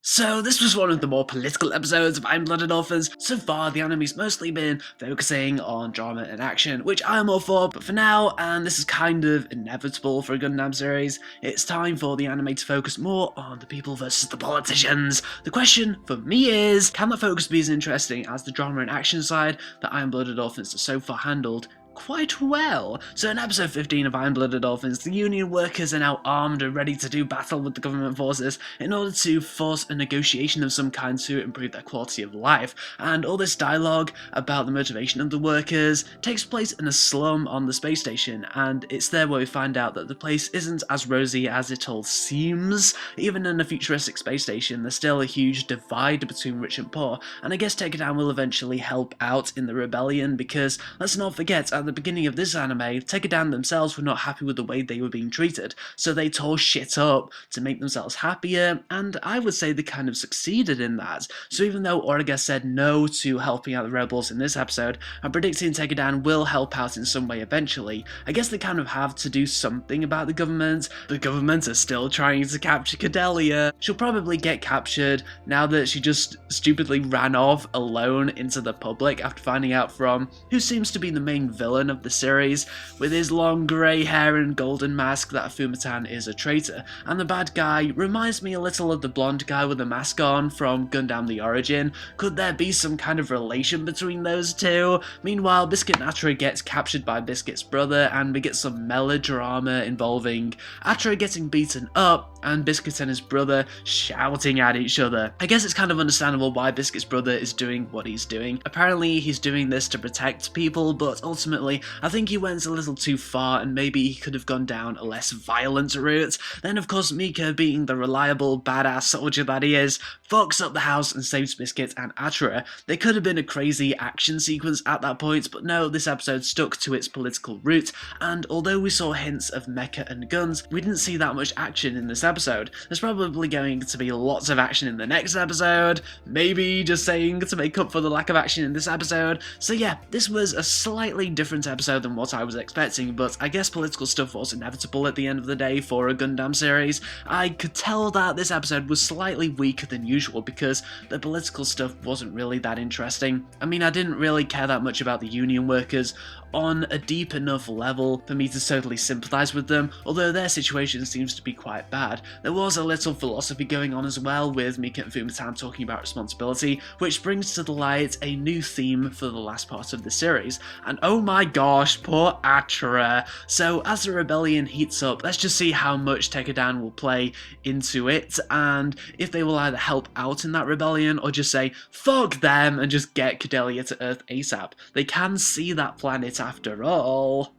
So this was one of the more political episodes of Iron-Blooded Orphans. So far, the anime's mostly been focusing on drama and action, which I'm all for, but for now, and this is kind of inevitable for a Gundam series, it's time for the anime to focus more on the people versus the politicians. The question for me is, can that focus be as interesting as the drama and action side that Iron-Blooded Orphans has so far handled? Quite well. So in episode 15 of Iron-Blooded Orphans, the Union workers are now armed and ready to do battle with the government forces in order to force a negotiation of some kind to improve their quality of life. And all this dialogue about the motivation of the workers takes place in a slum on the space station, and it's there where we find out that the place isn't as rosy as it all seems. Even in a futuristic space station, there's still a huge divide between rich and poor, and I guess Takedown will eventually help out in the rebellion because, let's not forget, at the beginning of this anime, Takedown themselves were not happy with the way they were being treated, so they tore shit up to make themselves happier, and I would say they kind of succeeded in that. So even though Origa said no to helping out the rebels in this episode, I'm predicting Takedown will help out in some way eventually. I guess they kind of have to do something about the government. The government are still trying to capture Cordelia. She'll probably get captured now that she just stupidly ran off alone into the public after finding out from who seems to be the main villain of the series, with his long grey hair and golden mask, that Fumatan is a traitor, and the bad guy reminds me a little of the blonde guy with the mask on from Gundam The Origin. Could there be some kind of relation between those two? Meanwhile, Biscuit and Atra gets captured by Biscuit's brother, and we get some melodrama involving Atra getting beaten up and Biscuit and his brother shouting at each other. I guess it's kind of understandable why Biscuit's brother is doing what he's doing. Apparently he's doing this to protect people, but ultimately I think he went a little too far and maybe he could have gone down a less violent route. Then of course Mecha, being the reliable badass soldier that he is, fucks up the house and saves Biscuit and Atra. There could have been a crazy action sequence at that point, but no, this episode stuck to its political route, and although we saw hints of mecha and guns, we didn't see that much action in this episode. There's probably going to be lots of action in the next episode, maybe just saying to make up for the lack of action in this episode. So yeah, this was a slightly different episode than what I was expecting, but I guess political stuff was inevitable at the end of the day for a Gundam series. I could tell that this episode was slightly weaker than usual because the political stuff wasn't really that interesting. I mean, I didn't really care that much about the union workers on a deep enough level for me to totally sympathise with them, although their situation seems to be quite bad. There was a little philosophy going on as well, with Mecha and Fumatan talking about responsibility, which brings to the light a new theme for the last part of the series, and oh my gosh, poor Atra. So as the rebellion heats up, let's just see how much Takedown will play into it, and if they will either help out in that rebellion or just say fuck them and just get Cordelia to Earth ASAP. They can see that planet after all.